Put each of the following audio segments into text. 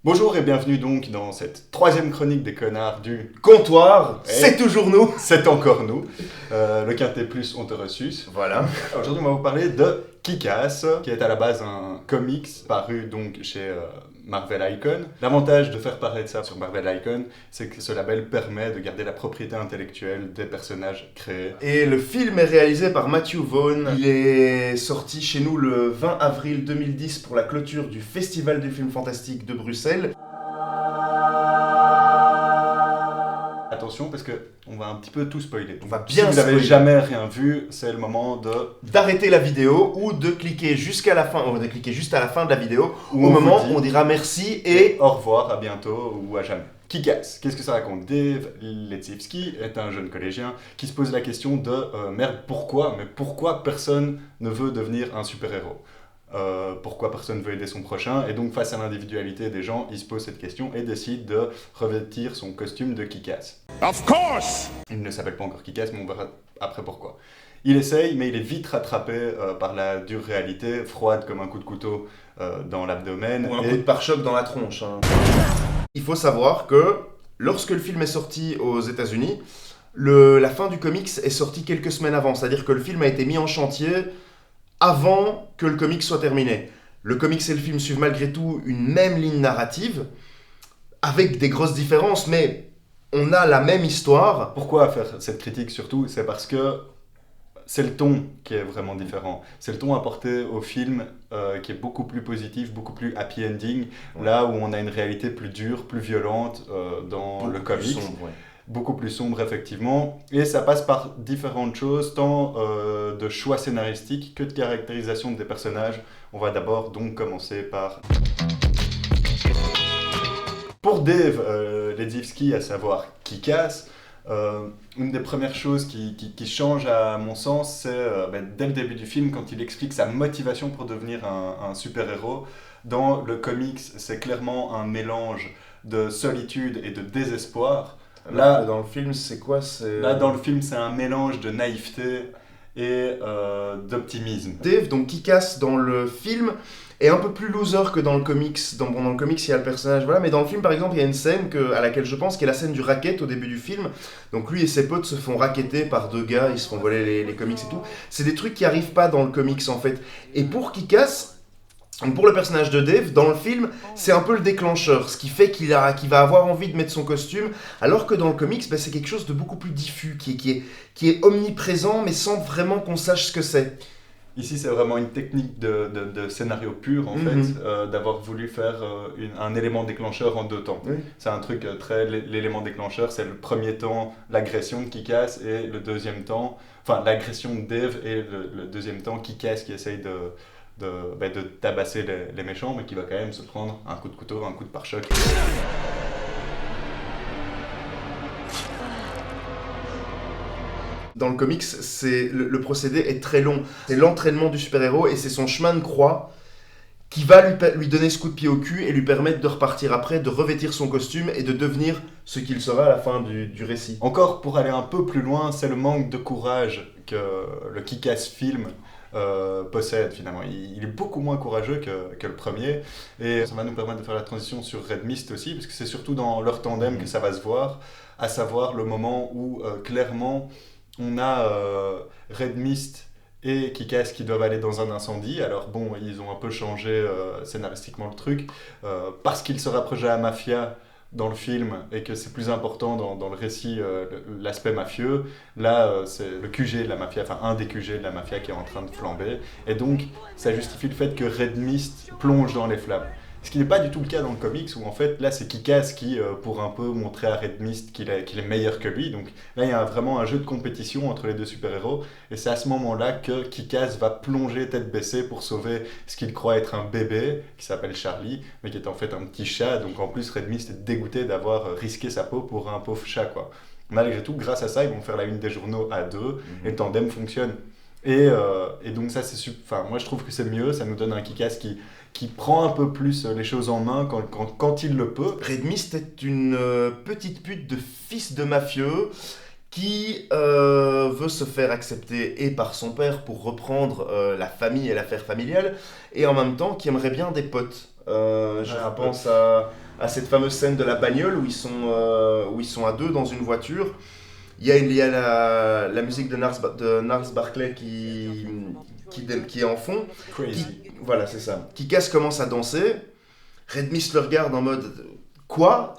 Bonjour et bienvenue donc dans cette troisième chronique des connards du Comptoir, Et c'est toujours nous. C'est encore nous. Le Quintet Plus, on te reçu. Voilà. Aujourd'hui, on va vous parler de Kick-Ass, qui est à la base un comics paru donc chez Marvel Icon. L'avantage de faire paraître ça sur Marvel Icon, c'est que ce label permet de garder la propriété intellectuelle des personnages créés. Et le film est réalisé par Matthew Vaughn. Il est sorti chez nous le 20 avril 2010 pour la clôture du Festival du film fantastique de Bruxelles. Attention parce que on va un petit peu tout spoiler. On va Si bien vous n'avez spoiler. jamais rien vu, c'est le moment D'arrêter la vidéo ou de cliquer jusqu'à la fin, ou de cliquer juste à la fin de la vidéo, Où au on moment vous dit- où on dira merci et... au revoir, à bientôt ou à jamais. Kick-Ass, qu'est-ce que ça raconte? Dave Letzivsky est un jeune collégien qui se pose la question de merde, pourquoi personne ne veut devenir un super-héros? Pourquoi personne veut aider son prochain? Et donc, face à l'individualité des gens, il se pose cette question et décide de revêtir son costume de Kick-Ass. Of course! Il ne s'appelle pas encore Kick-Ass, mais on verra après pourquoi. Il essaye, mais il est vite rattrapé par la dure réalité, froide comme un coup de couteau dans l'abdomen. Ou un et- coup de pare-choc dans la tronche. Il faut savoir que lorsque le film est sorti aux États-Unis, la fin du comics est sortie quelques semaines avant. C'est-à-dire que le film a été mis en chantier avant que le comics soit terminé. Le comics et le film suivent malgré tout une même ligne narrative, avec des grosses différences, mais on a la même histoire. Pourquoi faire cette critique surtout? C'est parce que c'est le ton qui est vraiment différent. C'est le ton apporté au film qui est beaucoup plus positif, beaucoup plus happy ending, là où on a une réalité plus dure, plus violente dans le comics. Sombre, ouais. Beaucoup plus sombre effectivement, et ça passe par différentes choses, tant de choix scénaristiques que de caractérisation des personnages. On va d'abord donc commencer par... Pour Dave Letzivsky, à savoir Kick-Ass, une des premières choses qui change à mon sens, c'est dès le début du film, quand il explique sa motivation pour devenir un super-héros. Dans le comics, c'est clairement un mélange de solitude et de désespoir. Là, dans le film, c'est quoi? Là, dans le film, c'est un mélange de naïveté et d'optimisme. Dave, donc Kick-Ass dans le film, est un peu plus loser que dans le comics. Dans le comics, il y a le personnage, voilà, mais dans le film, par exemple, il y a une scène à laquelle je pense, qui est la scène du racket au début du film. Donc lui et ses potes se font racketter par deux gars, ils se font voler les comics et tout. C'est des trucs qui arrivent pas dans le comics, en fait. Et pour Kick-Ass, pour le personnage de Dave, dans le film, c'est un peu le déclencheur, ce qui fait qu'il va avoir envie de mettre son costume, alors que dans le comics, c'est quelque chose de beaucoup plus diffus, qui est omniprésent, mais sans vraiment qu'on sache ce que c'est. Ici, c'est vraiment une technique de scénario pur, en fait, d'avoir voulu faire un élément déclencheur en deux temps. Oui. C'est un truc l'élément déclencheur, c'est le premier temps, l'agression de Kick-Ass, et le deuxième temps, enfin, l'agression de Dave, et le deuxième temps, Kick-Ass qui essaye de tabasser les méchants, mais qui va quand même se prendre un coup de couteau, un coup de pare-choc. Dans le comics, le procédé est très long. C'est l'entraînement du super-héros et c'est son chemin de croix qui va lui donner ce coup de pied au cul et lui permettre de repartir après, de revêtir son costume et de devenir ce qu'il sera à la fin du récit. Encore, pour aller un peu plus loin, c'est le manque de courage que le Kick-Ass film possède finalement. Il est beaucoup moins courageux que le premier, et ça va nous permettre de faire la transition sur Red Mist aussi, parce que c'est surtout dans leur tandem que ça va se voir, à savoir le moment où clairement on a Red Mist et Kick-Ass qui doivent aller dans un incendie. Alors bon, ils ont un peu changé scénaristiquement le truc, parce qu'ils se rapprochent de la mafia dans le film et que c'est plus important dans le récit l'aspect mafieux. Là, c'est le QG de la mafia, enfin un des QG de la mafia qui est en train de flamber. Et donc, ça justifie le fait que Red Mist plonge dans les flammes. Ce qui n'est pas du tout le cas dans le comics, où en fait, là, c'est Kick-Ass qui, pour un peu montrer à Red Mist qu'il est meilleur que lui. Donc là, il y a vraiment un jeu de compétition entre les deux super-héros. Et c'est à ce moment-là que Kick-Ass va plonger tête baissée pour sauver ce qu'il croit être un bébé, qui s'appelle Charlie, mais qui est en fait un petit chat. Donc en plus, Red Mist est dégoûté d'avoir risqué sa peau pour un pauvre chat, quoi. Malgré tout, grâce à ça, ils vont faire la une des journaux à deux, et le tandem fonctionne. Et donc ça, moi je trouve que c'est mieux, ça nous donne un Kick-Ass qui prend un peu plus les choses en main quand il le peut. Red Mist est une petite pute de fils de mafieux qui veut se faire accepter et par son père pour reprendre la famille et l'affaire familiale, et en même temps qui aimerait bien des potes. Je pense à cette fameuse scène de la bagnole où ils sont à deux dans une voiture. Il y a la musique de Gnarls Barkley qui est en fond. Crazy. Voilà, c'est ça. Kick-Ass commence à danser. Red Mist le regarde en mode quoi?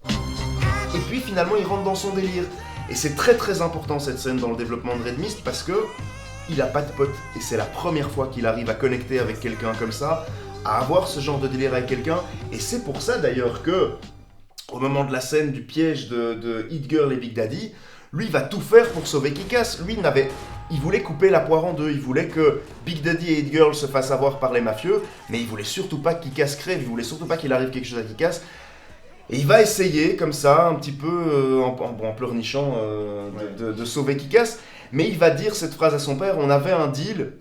Et puis finalement il rentre dans son délire. Et c'est très très important cette scène dans le développement de Red Mist parce que il a pas de pote. Et c'est la première fois qu'il arrive à connecter avec quelqu'un comme ça, à avoir ce genre de délire avec quelqu'un. Et c'est pour ça d'ailleurs que, au moment de la scène du piège de Hit Girl et Big Daddy, lui va tout faire pour sauver Kick-Ass. Il voulait couper la poire en deux. Il voulait que Big Daddy et Hit Girl se fassent avoir par les mafieux, mais il voulait surtout pas que Kick-Ass crève. Il voulait surtout pas qu'il arrive quelque chose à Kick-Ass. Et il va essayer, comme ça, un petit peu en pleurnichant, de sauver Kick-Ass. Mais il va dire cette phrase à son père, on avait un deal,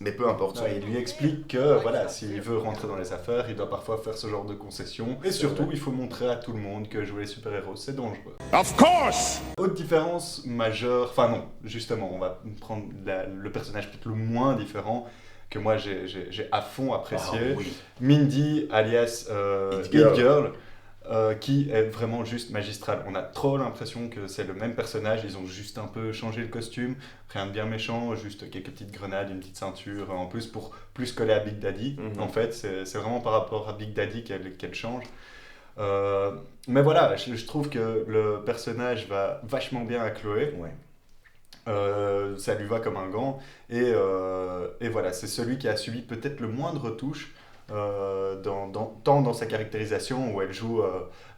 mais peu importe. Ouais, il lui explique que voilà, s'il veut rentrer dans les affaires, il doit parfois faire ce genre de concessions. Et surtout, il faut montrer à tout le monde que jouer les super-héros, c'est dangereux. Of course! Autre différence majeure, enfin non, justement, on va prendre le personnage peut-être le moins différent, que moi j'ai à fond apprécié. Ah, oui. Mindy, alias Hit Hit Girl. Girl. Qui est vraiment juste magistral. On a trop l'impression que c'est le même personnage, ils ont juste un peu changé le costume, rien de bien méchant, juste quelques petites grenades, une petite ceinture en plus pour plus coller à Big Daddy. En fait, c'est vraiment par rapport à Big Daddy qu'elle change. Mais voilà, je trouve que le personnage va vachement bien à Chloé. Ouais. Ça lui va comme un gant. Et voilà, c'est celui qui a subi peut-être le moins de retouches. Tant dans sa caractérisation où elle joue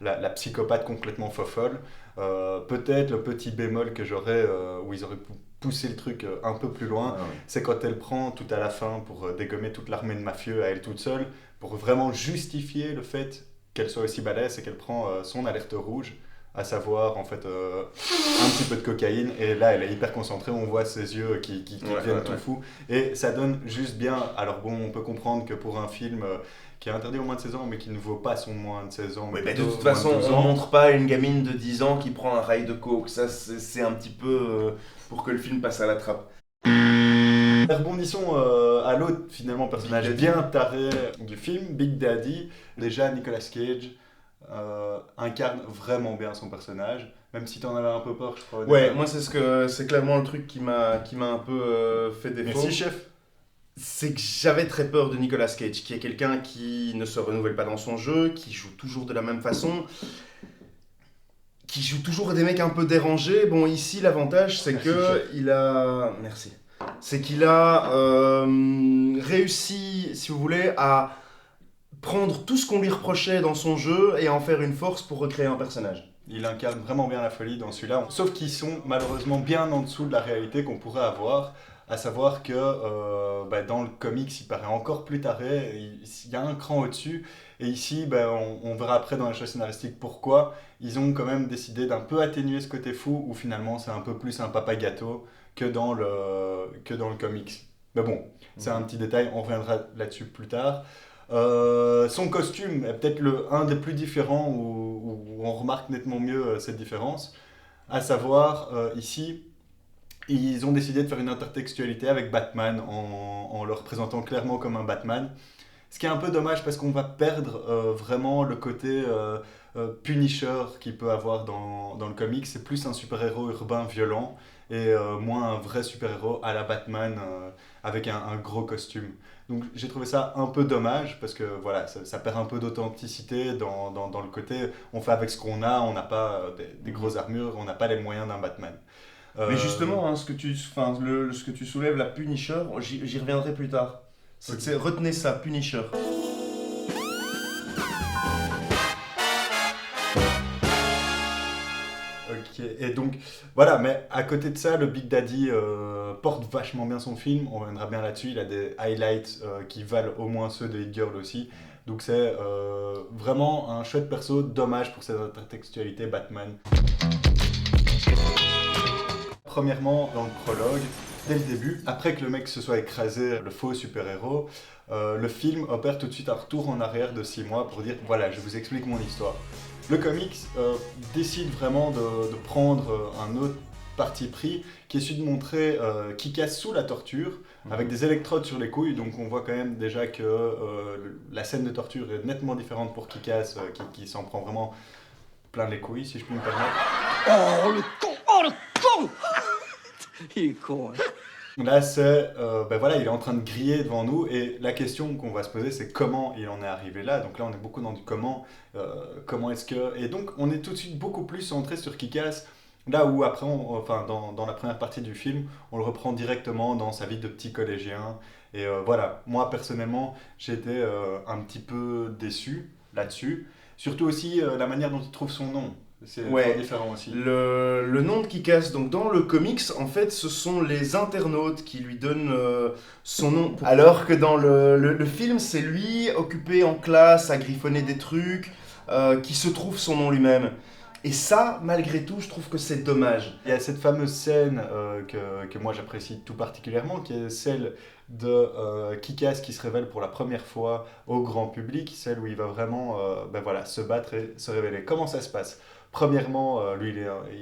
la psychopathe complètement fofolle, peut-être le petit bémol que j'aurais où ils auraient poussé le truc un peu plus loin, c'est quand elle prend tout à la fin pour dégommer toute l'armée de mafieux à elle toute seule, pour vraiment justifier le fait qu'elle soit aussi balèze et qu'elle prend son alerte rouge, à savoir en fait un petit peu de cocaïne, et là elle est hyper concentrée, on voit ses yeux qui deviennent tout fous, et ça donne juste bien. Alors bon, on peut comprendre que pour un film qui est interdit au moins de 16 ans mais qui ne vaut pas son moins de 16 ans, Oui, mais mais de plutôt toute moins façon, 12 on ans. montre pas une gamine de 10 ans qui prend un rail de coke. Ça, c'est un petit peu pour que le film passe à la trappe. Rebondissons à l'autre finalement personnage Big Daddy. bien taré du film, Big Daddy. Déjà Nicolas Cage incarne vraiment bien son personnage, même si t'en avais un peu peur, je crois. Ouais, moi c'est clairement le truc qui m'a un peu fait défaut. Merci chef. C'est que j'avais très peur de Nicolas Cage, qui est quelqu'un qui ne se renouvelle pas dans son jeu, qui joue toujours de la même façon, qui joue toujours des mecs un peu dérangés. Bon, ici l'avantage c'est Merci, que chef. il a, merci, c'est qu'il a réussi, si vous voulez, à prendre tout ce qu'on lui reprochait dans son jeu et en faire une force pour recréer un personnage. Il incarne vraiment bien la folie dans celui-là, sauf qu'ils sont malheureusement bien en dessous de la réalité qu'on pourrait avoir, à savoir que dans le comics il paraît encore plus taré, il y a un cran au-dessus, et ici on verra après dans la chose scénaristique pourquoi ils ont quand même décidé d'un peu atténuer ce côté fou, où finalement c'est un peu plus un papa gâteau que dans le comics. Mais bon, c'est un petit détail, on reviendra là-dessus plus tard. Son costume est peut-être un des plus différents où on remarque nettement mieux cette différence, à savoir ici ils ont décidé de faire une intertextualité avec Batman en le représentant clairement comme un Batman, ce qui est un peu dommage parce qu'on va perdre vraiment le côté Punisher qu'il peut avoir dans le comic. C'est plus un super-héros urbain violent et moins un vrai super-héros à la Batman avec un gros costume. Donc j'ai trouvé ça un peu dommage parce que voilà, ça perd un peu d'authenticité dans le côté on fait avec ce qu'on a, on n'a pas des grosses armures, on n'a pas les moyens d'un Batman. Mais justement, hein, ce que tu soulèves, la Punisher, j'y reviendrai plus tard. Retenez ça, Punisher. Ok, et donc voilà, mais à côté de ça, le Big Daddy porte vachement bien son film, on reviendra bien là-dessus, il a des highlights qui valent au moins ceux de Hit Girl aussi, donc c'est vraiment un chouette perso, dommage pour cette intertextualité Batman. Premièrement, dans le prologue, dès le début, après que le mec se soit écrasé, le faux super-héros, le film opère tout de suite un retour en arrière de 6 mois pour dire voilà, je vous explique mon histoire. Le comics décide vraiment de prendre un autre parti pris qui est celui de montrer Kick-Ass sous la torture, avec des électrodes sur les couilles, donc on voit quand même déjà que la scène de torture est nettement différente pour Kick-Ass, qui s'en prend vraiment plein les couilles, si je puis me permettre. Oh le con! Oh le con! Il est con, hein. Là, c'est, ben voilà, il est en train de griller devant nous, et la question qu'on va se poser, c'est comment il en est arrivé là. Donc là, on est beaucoup dans du comment est-ce que... Et donc, on est tout de suite beaucoup plus centré sur Kick-Ass, là où après, enfin, dans la première partie du film, on le reprend directement dans sa vie de petit collégien. Et voilà, moi, personnellement, j'ai été un petit peu déçu là-dessus. Surtout aussi la manière dont il trouve son nom. C'est différent aussi. Le nom de Kick-Ass, donc dans le comics, en fait, ce sont les internautes qui lui donnent son nom. Alors que dans le film, c'est lui, occupé en classe, à griffonner des trucs, qui se trouve son nom lui-même. Et ça, malgré tout, je trouve que c'est dommage. Il y a cette fameuse scène que moi j'apprécie tout particulièrement, qui est celle de Kick-Ass qui se révèle pour la première fois au grand public, celle où il va vraiment ben voilà, se battre et se révéler. Comment ça se passe ? Premièrement, lui,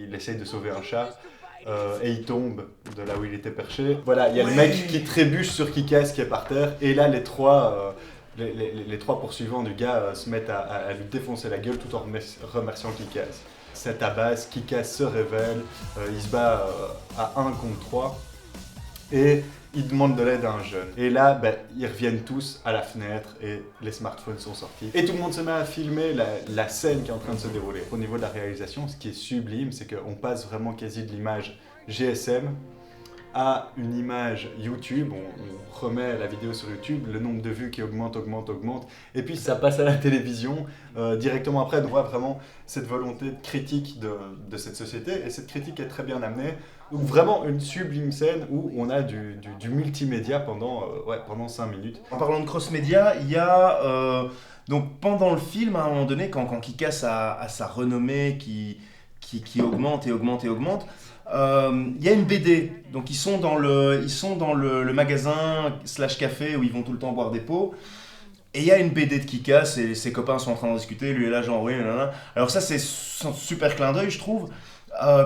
il essaye de sauver un chat et il tombe de là où il était perché. Voilà, il y a le mec qui trébuche sur Kick-Ass qui est par terre, et là, les trois poursuivants du gars se mettent à lui défoncer la gueule tout en remerciant Kick-Ass. C'est à base, Kick-Ass se révèle, il se bat à 1 contre 3, et il demande de l'aide à un jeune. Et là, ben, ils reviennent tous à la fenêtre et les smartphones sont sortis. Et tout le monde se met à filmer la scène qui est en train de se dérouler. Au niveau de la réalisation, ce qui est sublime, c'est qu'on passe vraiment quasi de l'image GSM à une image YouTube. On remet la vidéo sur YouTube, le nombre de vues qui augmente, et puis ça passe à la télévision directement après. On voit vraiment cette volonté de critique de cette société, et cette critique est très bien amenée. Donc vraiment une sublime scène où on a du multimédia pendant 5 minutes. En parlant de cross-média, il y a donc pendant le film, à un moment donné, quand Kick-Ass a sa renommée qui augmente, il y a une BD. Donc ils sont dans le magasin / café où ils vont tout le temps boire des pots. Et il y a une BD de Kick-Ass et ses copains sont en train d'en discuter, lui est là genre oui, nanana. Alors ça c'est un super clin d'œil je trouve,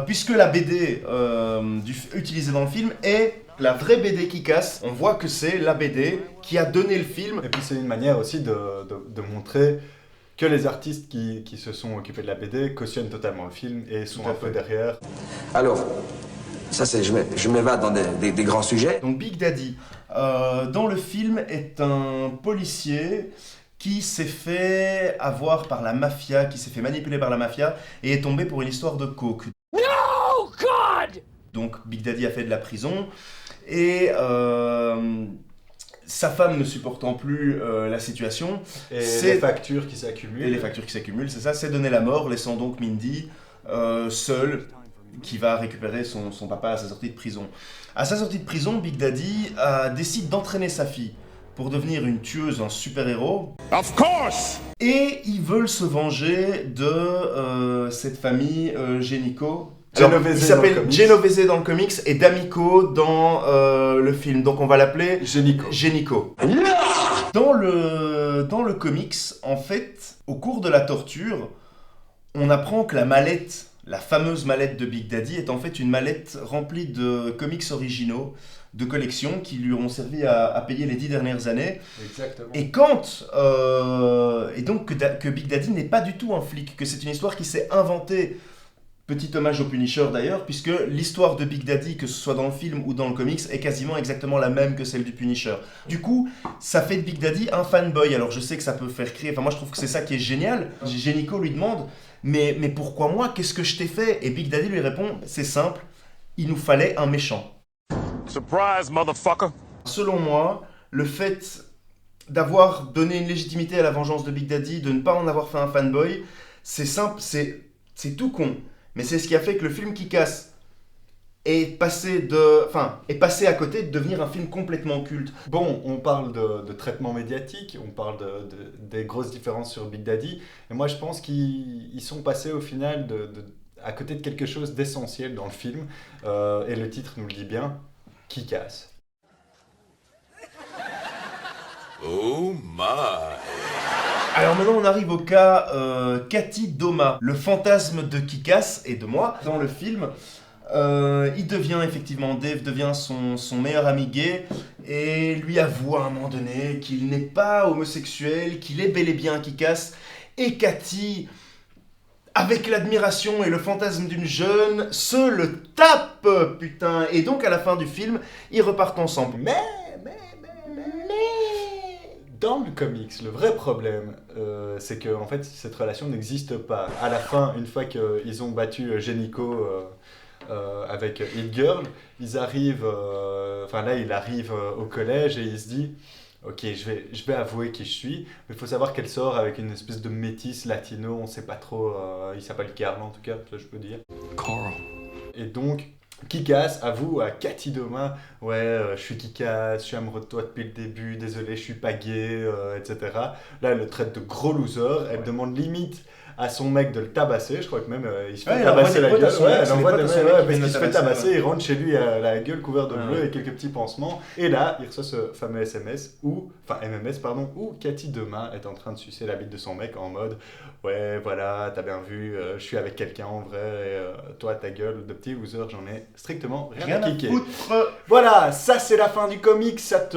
puisque la BD utilisée dans le film est la vraie BD Kick-Ass. On voit que c'est la BD qui a donné le film. Et puis c'est une manière aussi de montrer que les artistes qui se sont occupés de la BD cautionnent totalement le film et sont un peu derrière. Alors, ça c'est, je m'évade dans des grands sujets. Donc Big Daddy, dans le film, est un policier qui s'est fait avoir par la mafia, qui s'est fait manipuler par la mafia et est tombé pour une histoire de coke. No, God! Donc Big Daddy a fait de la prison et sa femme ne supportant plus la situation, et les factures qui s'accumulent. C'est ça, c'est donner la mort, laissant donc Mindy seule, qui va récupérer son papa à sa sortie de prison. À sa sortie de prison, Big Daddy décide d'entraîner sa fille pour devenir une tueuse, un super-héros. Of course! Et ils veulent se venger de cette famille Génico. Genovese il s'appelle Genovese dans le comics et D'Amico dans le film. Donc on va l'appeler Génico. Dans le comics, en fait, au cours de la torture, on apprend que la fameuse mallette de Big Daddy est en fait une mallette remplie de comics originaux, de collections qui lui auront servi à payer les 10 dernières années. Exactement. Et et donc que Big Daddy n'est pas du tout un flic, que c'est une histoire qui s'est inventée. Petit hommage au Punisher d'ailleurs, puisque l'histoire de Big Daddy, que ce soit dans le film ou dans le comics, est quasiment exactement la même que celle du Punisher. Du coup, ça fait de Big Daddy un fanboy. Alors je sais que ça peut faire crier, enfin moi je trouve que c'est ça qui est génial. Génico lui demande, mais pourquoi moi, qu'est-ce que je t'ai fait ? Et Big Daddy lui répond, c'est simple, il nous fallait un méchant. Surprise, motherfucker! Selon moi, le fait d'avoir donné une légitimité à la vengeance de Big Daddy, de ne pas en avoir fait un fanboy, c'est simple, c'est tout con. Mais c'est ce qui a fait que le film Kick-Ass est passé à côté de devenir un film complètement culte. Bon, on parle de traitement médiatique, on parle des grosses différences sur Big Daddy, et moi je pense qu'ils sont passés au final à côté de quelque chose d'essentiel dans le film, et le titre nous le dit bien, Kick-Ass. Oh my! Alors maintenant on arrive au cas Cathy Doma, le fantasme de Kick-Ass et de moi dans le film. Il devient effectivement, Dave devient son meilleur ami gay et lui avoue à un moment donné qu'il n'est pas homosexuel, qu'il est bel et bien Kick-Ass. Et Cathy, avec l'admiration et le fantasme d'une jeune, se le tape, putain. Et donc à la fin du film, ils repartent ensemble. Mais dans le comics, le vrai problème, c'est que en fait, cette relation n'existe pas. À la fin, une fois qu'ils ont battu Génico avec Hit Girl, ils arrivent, là, il arrive au collège et il se dit, ok, je vais avouer qui je suis, mais il faut savoir qu'elle sort avec une espèce de métis latino, on sait pas trop, il s'appelle Carl en tout cas, ça je peux dire. Carl. Et donc, Kick-Ass avoue à Cathy Doma, ouais, je suis Kick-Ass, je suis amoureux de toi depuis le début, désolé, je suis pas gay, etc. Là, elle le traite de gros loser, elle demande limite à son mec de le tabasser, je crois que même il se fait tabasser la gueule, elle envoie des mails, parce qu'il se fait tabasser, il rentre chez lui à la gueule couverte de bleu et quelques petits pansements, et là, il reçoit ce fameux MMS, où Cathy Doma est en train de sucer la bite de son mec en mode, ouais, voilà, t'as bien vu, je suis avec quelqu'un en vrai, et toi, ta gueule de petit loser, j'en ai strictement rien à kicker. Voilà, ça c'est la fin du comic, ça te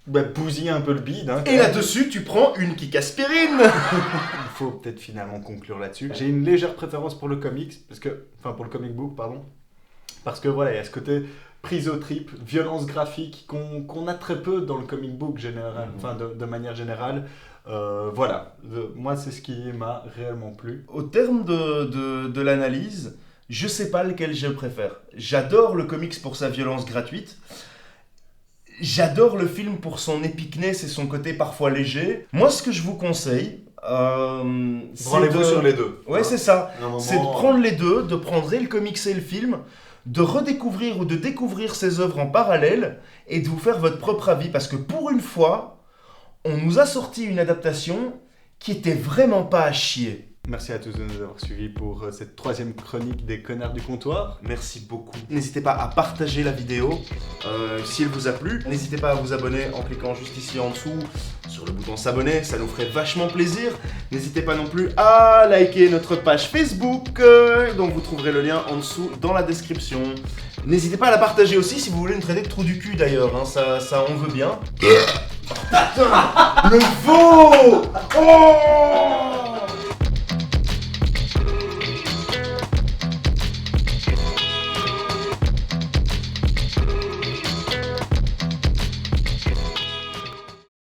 bousille un peu le bide. Hein, et là-dessus, tu prends une Kick-Aspirine. Il faut peut-être finalement conclure là-dessus. J'ai une légère préférence pour le comics, pour le comic book, pardon. Parce que voilà, il y a ce côté prise au trip, violence graphique qu'on a très peu dans le comic book général, de manière générale. Moi c'est ce qui m'a réellement plu. Au terme de l'analyse, je sais pas lequel je préfère. J'adore le comics pour sa violence gratuite. J'adore le film pour son epicness et son côté parfois léger. Moi, ce que je vous conseille, Branlez-vous sur les deux. Ouais, c'est ça. C'est de prendre les deux, de prendre et le comics et le film, de redécouvrir ou de découvrir ces œuvres en parallèle et de vous faire votre propre avis. Parce que pour une fois, on nous a sorti une adaptation qui était vraiment pas à chier. Merci à tous de nous avoir suivis pour cette 3e chronique des connards du comptoir. Merci beaucoup. N'hésitez pas à partager la vidéo si elle vous a plu. N'hésitez pas à vous abonner en cliquant juste ici en dessous sur le bouton s'abonner, ça nous ferait vachement plaisir. N'hésitez pas non plus à liker notre page Facebook, dont vous trouverez le lien en dessous dans la description. N'hésitez pas à la partager aussi si vous voulez nous traiter de trou du cul d'ailleurs, hein, ça on veut bien. Putain, le veau. Oh